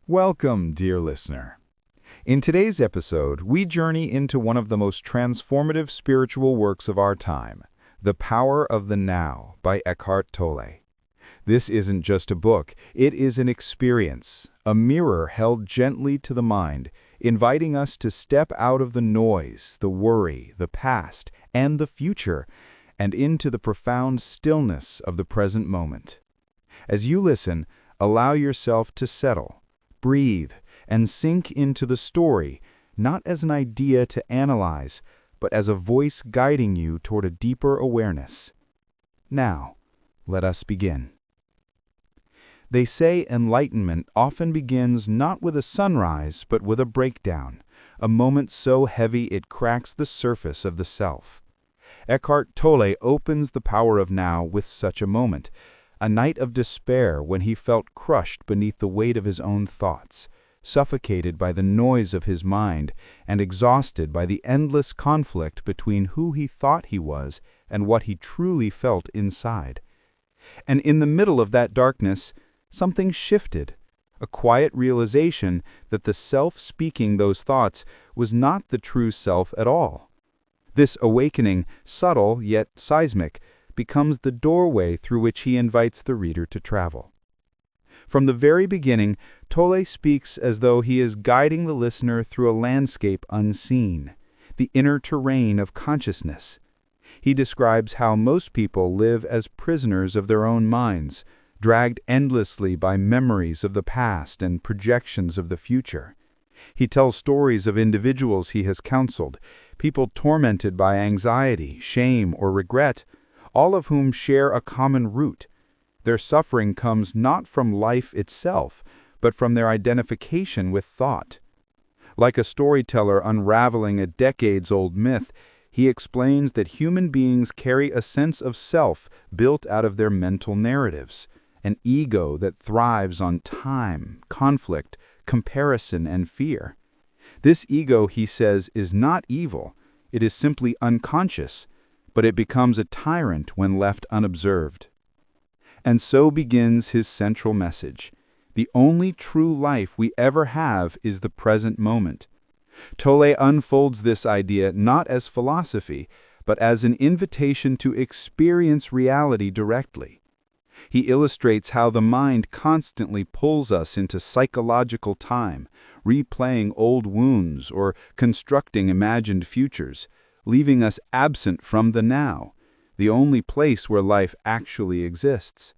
Welcome, dear listener. In today's episode, we journey into one of the most transformative spiritual works of our time, The Power of the Now by Eckhart Tolle. This isn't just a book, it is an experience, a mirror held gently to the mind, inviting us to step out of the noise, the worry, the past, and the future, and into the profound stillness of the present moment. As you listen, allow yourself to settle, breathe, and sink into the story, not as an idea to analyze, but as a voice guiding you toward a deeper awareness. Now, let us begin. They say enlightenment often begins not with a sunrise, but with a breakdown, a moment so heavy it cracks the surface of the self. Eckhart Tolle opens The Power of Now with such a moment, a night of despair when he felt crushed beneath the weight of his own thoughts, suffocated by the noise of his mind, and exhausted by the endless conflict between who he thought he was and what he truly felt inside. And in the middle of that darkness, something shifted, a quiet realization that the self speaking those thoughts was not the true self at all. This awakening, subtle yet seismic, becomes the doorway through which he invites the reader to travel. From the very beginning, Tolle speaks as though he is guiding the listener through a landscape unseen, the inner terrain of consciousness. He describes how most people live as prisoners of their own minds, dragged endlessly by memories of the past and projections of the future. He tells stories of individuals he has counseled, people tormented by anxiety, shame, or regret, all of whom share a common root. Their suffering comes not from life itself, but from their identification with thought. Like a storyteller unraveling a decades-old myth, he explains that human beings carry a sense of self built out of their mental narratives, an ego that thrives on time, conflict, comparison, and fear. This ego, he says, is not evil. It is simply unconscious, but it becomes a tyrant when left unobserved. And so begins his central message. The only true life we ever have is the present moment. Tolle unfolds this idea not as philosophy, but as an invitation to experience reality directly. He illustrates how the mind constantly pulls us into psychological time, replaying old wounds or constructing imagined futures, leaving us absent from the now, the only place where life actually exists.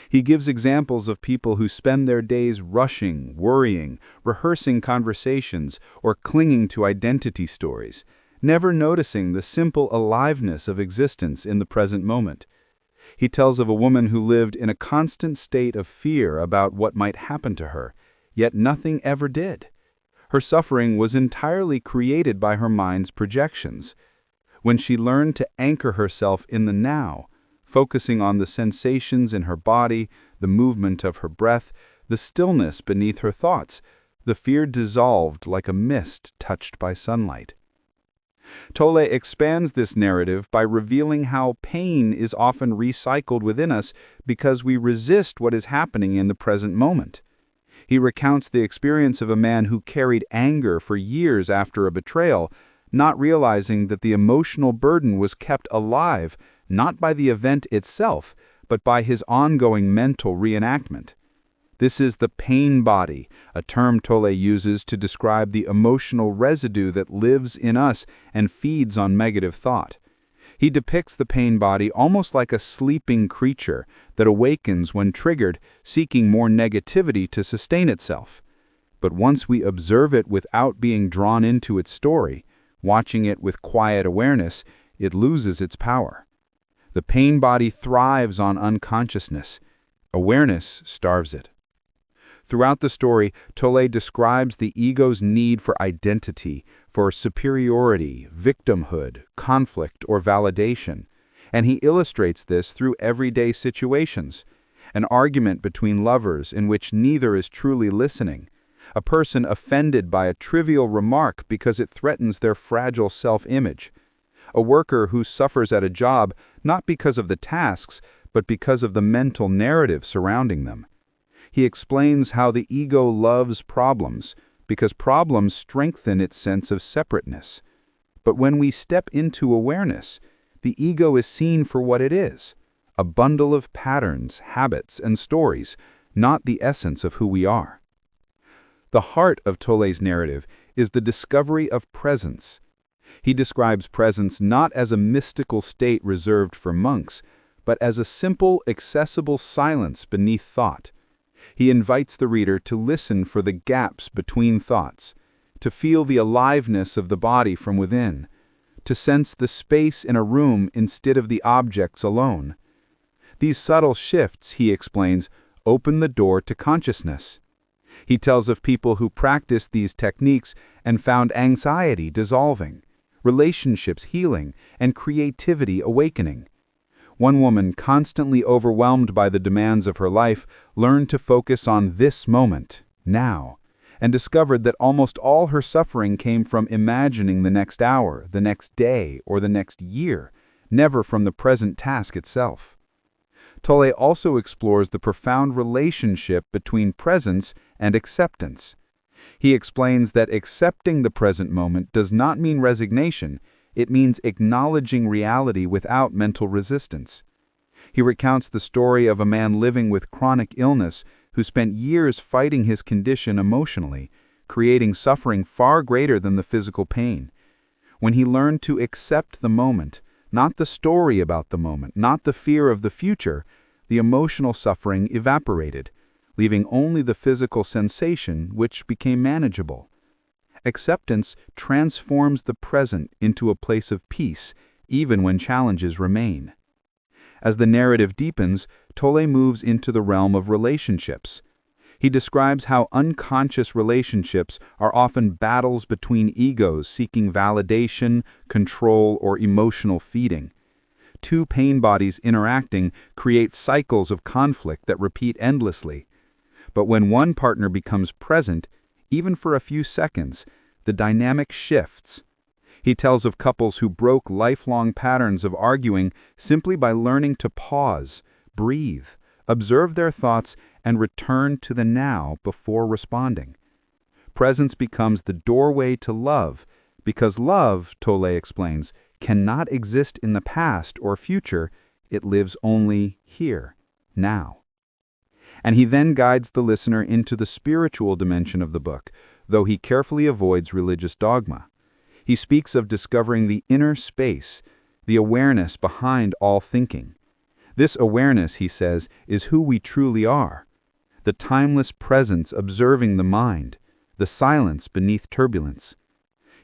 He gives examples of people who spend their days rushing, worrying, rehearsing conversations, or clinging to identity stories, never noticing the simple aliveness of existence in the present moment. He tells of a woman who lived in a constant state of fear about what might happen to her, yet nothing ever did. Her suffering was entirely created by her mind's projections. When she learned to anchor herself in the now, focusing on the sensations in her body, the movement of her breath, the stillness beneath her thoughts, the fear dissolved like a mist touched by sunlight. Tolle expands this narrative by revealing how pain is often recycled within us because we resist what is happening in the present moment. He recounts the experience of a man who carried anger for years after a betrayal, not realizing that the emotional burden was kept alive not by the event itself, but by his ongoing mental reenactment. This is the pain body, a term Tolle uses to describe the emotional residue that lives in us and feeds on negative thought. He depicts the pain body almost like a sleeping creature that awakens when triggered, seeking more negativity to sustain itself. But once we observe it without being drawn into its story, watching it with quiet awareness, it loses its power. The pain body thrives on unconsciousness. Awareness starves it. Throughout the story, Tolle describes the ego's need for identity, for superiority, victimhood, conflict, or validation, and he illustrates this through everyday situations. An argument between lovers in which neither is truly listening, a person offended by a trivial remark because it threatens their fragile self-image, a worker who suffers at a job not because of the tasks, but because of the mental narrative surrounding them. He explains how the ego loves problems, because problems strengthen its sense of separateness. But when we step into awareness, the ego is seen for what it is, a bundle of patterns, habits, and stories, not the essence of who we are. The heart of Tolle's narrative is the discovery of presence. He describes presence not as a mystical state reserved for monks, but as a simple, accessible silence beneath thought. He invites the reader to listen for the gaps between thoughts, to feel the aliveness of the body from within, to sense the space in a room instead of the objects alone. These subtle shifts, he explains, open the door to consciousness. He tells of people who practiced these techniques and found anxiety dissolving, relationships healing, and creativity awakening. One woman, constantly overwhelmed by the demands of her life, learned to focus on this moment, now, and discovered that almost all her suffering came from imagining the next hour, the next day, or the next year, never from the present task itself. Tolle also explores the profound relationship between presence and acceptance. He explains that accepting the present moment does not mean resignation, it means acknowledging reality without mental resistance. He recounts the story of a man living with chronic illness who spent years fighting his condition emotionally, creating suffering far greater than the physical pain. When he learned to accept the moment, not the story about the moment, not the fear of the future, the emotional suffering evaporated, leaving only the physical sensation, which became manageable. Acceptance transforms the present into a place of peace, even when challenges remain. As the narrative deepens, Tolle moves into the realm of relationships. He describes how unconscious relationships are often battles between egos seeking validation, control, or emotional feeding. Two pain bodies interacting create cycles of conflict that repeat endlessly. But when one partner becomes present, even for a few seconds, the dynamic shifts. He tells of couples who broke lifelong patterns of arguing simply by learning to pause, breathe, observe their thoughts, and return to the now before responding. Presence becomes the doorway to love, because love, Tolle explains, cannot exist in the past or future, it lives only here, now. And he then guides the listener into the spiritual dimension of the book, though he carefully avoids religious dogma. He speaks of discovering the inner space, the awareness behind all thinking. This awareness, he says, is who we truly are, the timeless presence observing the mind, the silence beneath turbulence.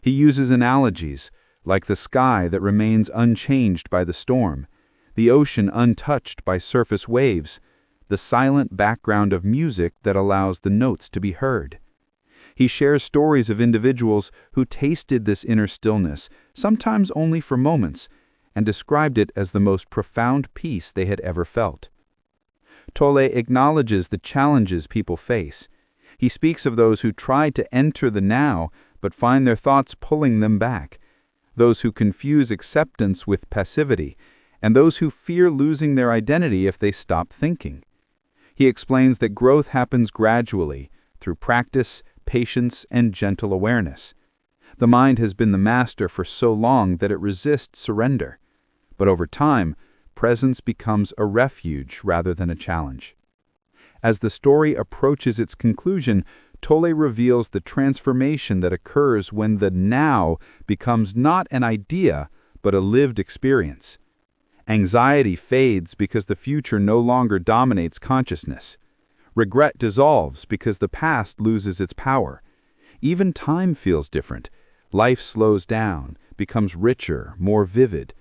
He uses analogies, like the sky that remains unchanged by the storm, the ocean untouched by surface waves, the silent background of music that allows the notes to be heard. He shares stories of individuals who tasted this inner stillness, sometimes only for moments, and described it as the most profound peace they had ever felt. Tolle acknowledges the challenges people face. He speaks of those who try to enter the now but find their thoughts pulling them back, those who confuse acceptance with passivity, and those who fear losing their identity if they stop thinking. He explains that growth happens gradually, through practice, patience, and gentle awareness. The mind has been the master for so long that it resists surrender. But over time, presence becomes a refuge rather than a challenge. As the story approaches its conclusion, Tolle reveals the transformation that occurs when the now becomes not an idea, but a lived experience. Anxiety fades because the future no longer dominates consciousness. Regret dissolves because the past loses its power. Even time feels different. Life slows down, becomes richer, more vivid.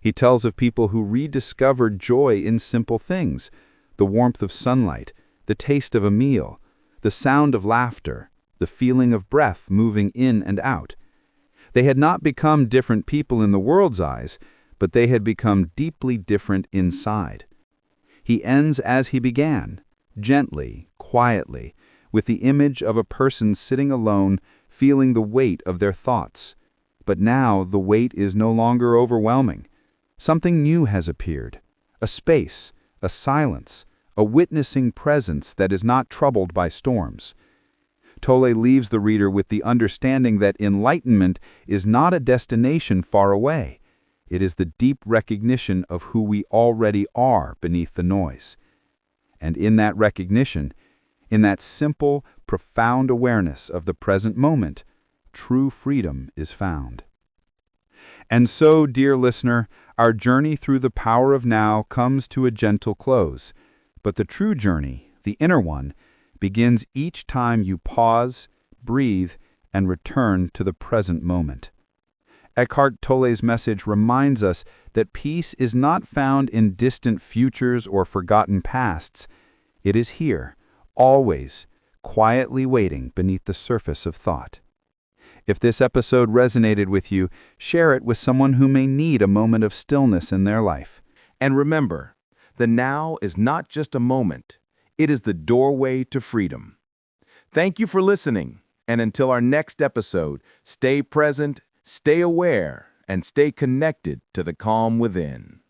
He tells of people who rediscovered joy in simple things, the warmth of sunlight, the taste of a meal, the sound of laughter, the feeling of breath moving in and out. They had not become different people in the world's eyes, but they had become deeply different inside. He ends as he began, gently, quietly, with the image of a person sitting alone, feeling the weight of their thoughts. But now the weight is no longer overwhelming. Something new has appeared, a space, a silence, a witnessing presence that is not troubled by storms. Tolle leaves the reader with the understanding that enlightenment is not a destination far away. It is the deep recognition of who we already are beneath the noise. And in that recognition, in that simple, profound awareness of the present moment, true freedom is found. And so, dear listener, our journey through the power of now comes to a gentle close. But the true journey, the inner one, begins each time you pause, breathe, and return to the present moment. Eckhart Tolle's message reminds us that peace is not found in distant futures or forgotten pasts. It is here, always, quietly waiting beneath the surface of thought. If this episode resonated with you, share it with someone who may need a moment of stillness in their life. And remember, the now is not just a moment. It is the doorway to freedom. Thank you for listening, and until our next episode, stay present, stay aware, and stay connected to the calm within.